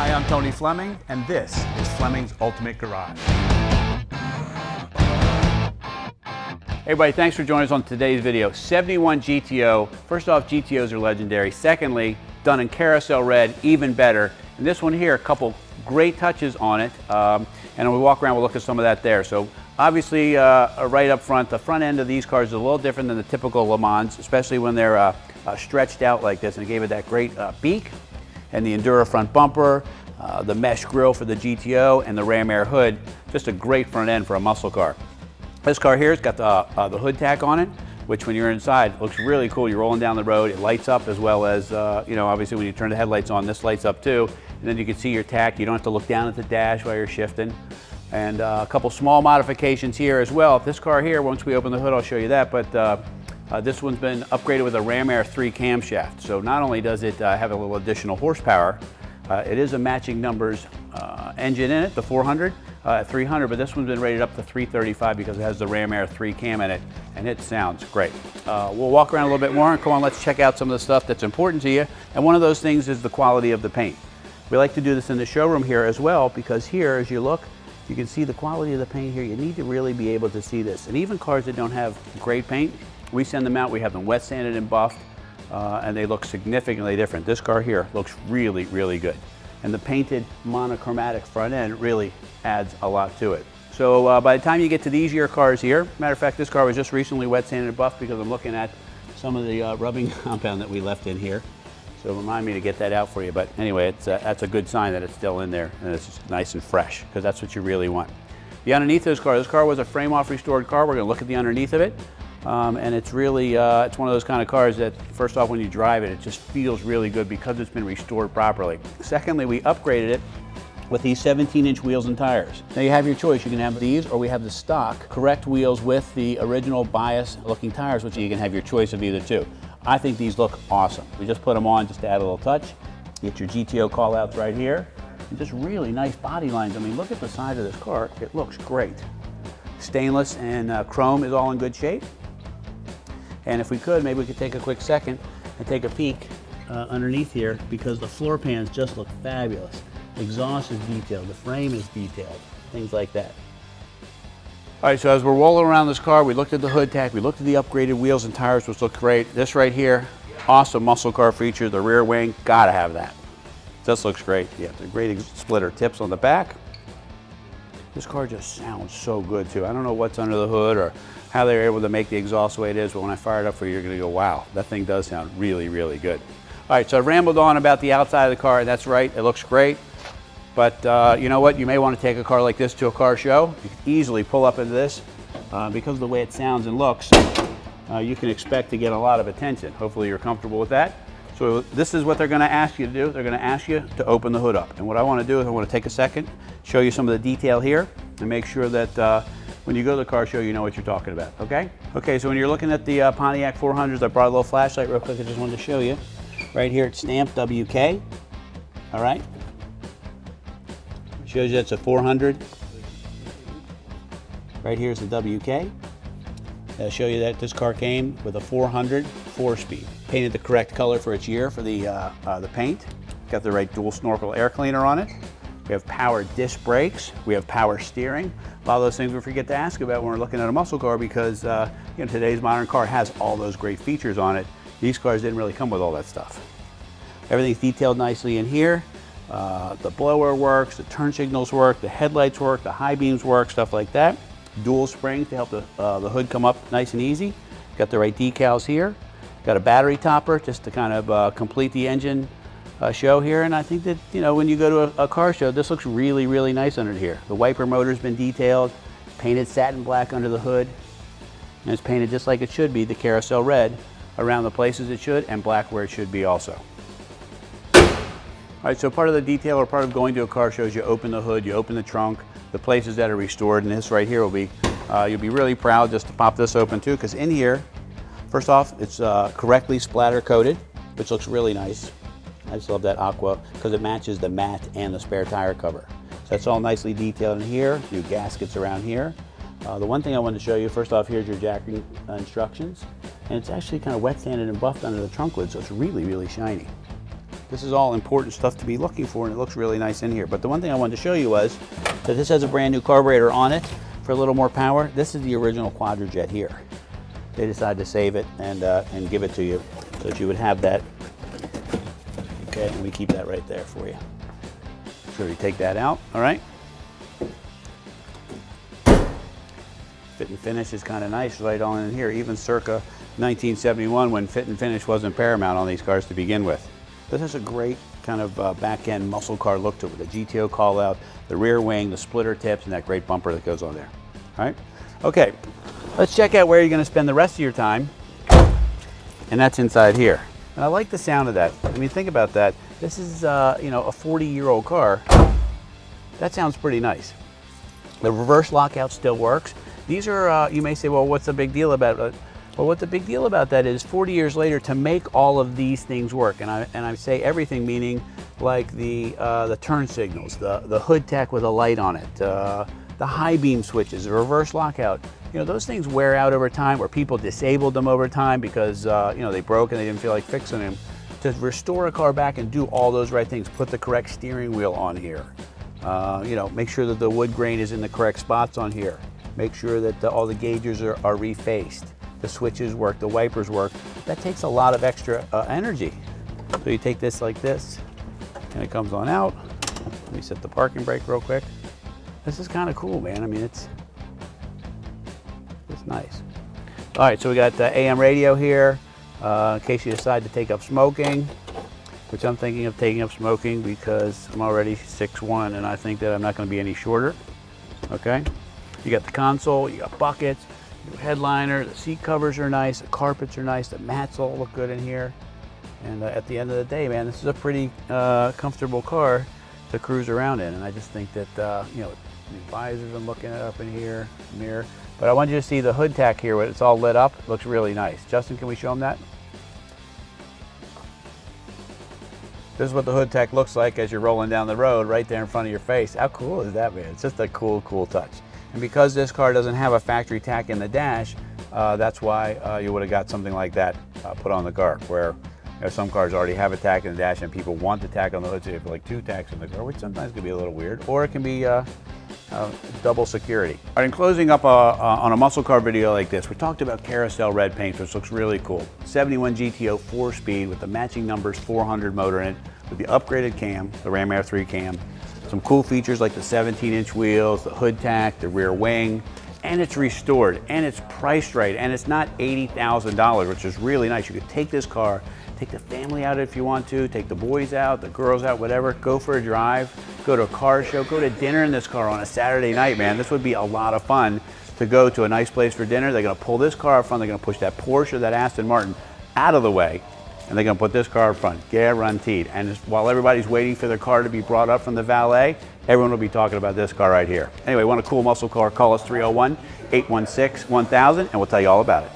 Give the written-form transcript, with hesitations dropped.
Hi, I'm Tony Fleming, and this is Fleming's Ultimate Garage. Hey everybody, thanks for joining us on today's video. 71 GTO. First off, GTOs are legendary. Secondly, done in Carousel red, even better. And this one here, a couple great touches on it. And when we walk around, we'll look at some of that there. So obviously, right up front, the front end of these cars is a little different than the typical Le Mans, especially when they're stretched out like this, and it gave it that great beak, and the Enduro front bumper, the mesh grille for the GTO, and the ram air hood. Just a great front end for a muscle car. This car here has got the hood tach on it, which when you're inside looks really cool. You're rolling down the road, it lights up, as well as, you know, obviously when you turn the headlights on, this lights up too. And then you can see your tach. You don't have to look down at the dash while you're shifting. And a couple small modifications here as well. This car here, once we open the hood, I'll show you that, but this one's been upgraded with a Ram Air 3 camshaft. So not only does it have a little additional horsepower, it is a matching numbers engine in it, the 400 at 300, but this one's been rated up to 335 because it has the Ram Air 3 cam in it, and it sounds great. We'll walk around a little bit more, and come on, let's check out some of the stuff that's important to you. And one of those things is the quality of the paint. We like to do this in the showroom here as well, because here, as you look, you can see the quality of the paint here. You need to really be able to see this. And even cars that don't have great paint, we send them out, we have them wet sanded and buffed, and they look significantly different. This car here looks really, really good. And the painted monochromatic front end really adds a lot to it. So by the time you get to these year cars here, matter of fact, this car was just recently wet sanded and buffed because I'm looking at some of the rubbing compound that we left in here. So remind me to get that out for you. But anyway, that's a good sign that it's still in there and it's just nice and fresh, because that's what you really want. The underneath of this car was a frame off restored car. We're gonna look at the underneath of it. And it's really, it's one of those kind of cars that, first off, when you drive it, it just feels really good because it's been restored properly. Secondly, we upgraded it with these 17-inch wheels and tires. Now you have your choice. You can have these, or we have the stock correct wheels with the original bias looking tires, which you can have your choice of either two. I think these look awesome. We just put them on just to add a little touch. Get your GTO callouts right here. And just really nice body lines. I mean, look at the side of this car. It looks great. Stainless and chrome is all in good shape. And if we could, maybe we could take a quick second and take a peek underneath here, because the floor pans just look fabulous. The exhaust is detailed, the frame is detailed, things like that. All right, so as we're rolling around this car, we looked at the hood tach, we looked at the upgraded wheels and tires, which look great. This right here, awesome muscle car feature, the rear wing, gotta have that. This looks great. Yeah, the great splitter tips on the back. This car just sounds so good too. I don't know what's under the hood or how they were able to make the exhaust the way it is, but when I fire it up for you, you're gonna go, wow, that thing does sound really, really good. All right, so I rambled on about the outside of the car, and that's right, it looks great. But you know what, you may wanna take a car like this to a car show. You can easily pull up into this. Because of the way it sounds and looks, you can expect to get a lot of attention. Hopefully you're comfortable with that. So this is what they're gonna ask you to do. They're gonna ask you to open the hood up. And what I wanna do is I wanna take a second, show you some of the detail here, and make sure that when you go to the car show, you know what you're talking about, okay? Okay, so when you're looking at the Pontiac 400s, I brought a little flashlight real quick. I just wanted to show you. Right here, it's stamped WK, all right? Shows you it's a 400. Right here's the WK. I'll show you that this car came with a 400 4-speed. Painted the correct color for its year for the paint. Got the right dual snorkel air cleaner on it. We have power disc brakes. We have power steering. A lot of those things we forget to ask about when we're looking at a muscle car, because you know, today's modern car has all those great features on it. These cars didn't really come with all that stuff. Everything's detailed nicely in here. The blower works, the turn signals work, the headlights work, the high beams work, stuff like that. Dual springs to help the hood come up nice and easy. Got the right decals here. Got a battery topper just to kind of complete the engine show here. And I think that, you know, when you go to a car show, this looks really, really nice under here. The wiper motor's been detailed, painted satin black under the hood, and it's painted just like it should be, the Carousel red, around the places it should, and black where it should be also. All right, so part of the detail, or part of going to a car show, is you open the hood, you open the trunk, the places that are restored, and this right here will be, you'll be really proud just to pop this open too, because in here, first off, it's correctly splatter coated, which looks really nice. I just love that aqua because it matches the matte and the spare tire cover. So that's all nicely detailed in here. New gaskets around here. The one thing I wanted to show you, first off, here's your jacking instructions. And it's actually kind of wet sanded and buffed under the trunk lid, so it's really, really shiny. This is all important stuff to be looking for, and it looks really nice in here. But the one thing I wanted to show you was that this has a brand new carburetor on it for a little more power. This is the original Quadrajet here. They decided to save it and give it to you so that you would have that. Okay, and we keep that right there for you. So you take that out, all right? Fit and finish is kind of nice right on in here, even circa 1971 when fit and finish wasn't paramount on these cars to begin with. This has a great kind of back-end muscle car look to it with the GTO call out, the rear wing, the splitter tips, and that great bumper that goes on there. All right? Okay, let's check out where you're going to spend the rest of your time, and that's inside here. And I like the sound of that. I mean, think about that. This is, you know, a 40-year-old car. That sounds pretty nice. The reverse lockout still works. These are, you may say, well, what's the big deal about it? Well, what the big deal about that is 40 years later to make all of these things work, and I say everything, meaning like the turn signals, the hood tach with a light on it, the high beam switches, the reverse lockout. You know, those things wear out over time, or people disabled them over time because you know, they broke and they didn't feel like fixing them. To restore a car back and do all those right things, put the correct steering wheel on here. You know, make sure that the wood grain is in the correct spots on here. Make sure that all the gauges are refaced. The switches work, the wipers work. That takes a lot of extra energy. So you take this like this, and it comes on out. Let me set the parking brake real quick. This is kind of cool, man. I mean, it's nice. All right, so we got the AM radio here, in case you decide to take up smoking, which I'm thinking of taking up smoking because I'm already 6'1", and I think that I'm not going to be any shorter. Okay, you got the console, you got buckets, new headliner, the seat covers are nice, the carpets are nice, the mats all look good in here. And at the end of the day, man, this is a pretty comfortable car to cruise around in. And I just think that, you know, the visors, I'm looking at up in here, mirror. But I want you to see the hood tach here, when it's all lit up. It looks really nice. Justin, can we show them that? This is what the hood tach looks like as you're rolling down the road right there in front of your face. How cool is that, man? It's just a cool, cool touch. And because this car doesn't have a factory tach in the dash, that's why you would have got something like that put on the car, where you know, some cars already have a tach in the dash and people want the tach on the hood, so you have like 2 tachs in the car, which sometimes can be a little weird, or it can be double security. All right, in closing up on a muscle car video like this, we talked about Carousel red paint, which looks really cool. 71 GTO 4-speed with the matching numbers 400 motor in it, with the upgraded cam, the Ram Air 3 cam. Some cool features like the 17-inch wheels, the hood tach, the rear wing, and it's restored, and it's priced right, and it's not $80,000, which is really nice. You could take this car, take the family out if you want to, take the boys out, the girls out, whatever, go for a drive, go to a car show, go to dinner in this car on a Saturday night, man. This would be a lot of fun to go to a nice place for dinner. They're gonna pull this car up front, they're gonna push that Porsche or that Aston Martin out of the way, and they're gonna put this car up front, guaranteed. And while everybody's waiting for their car to be brought up from the valet, everyone will be talking about this car right here. Anyway, want a cool muscle car, call us 301-816-1000, and we'll tell you all about it.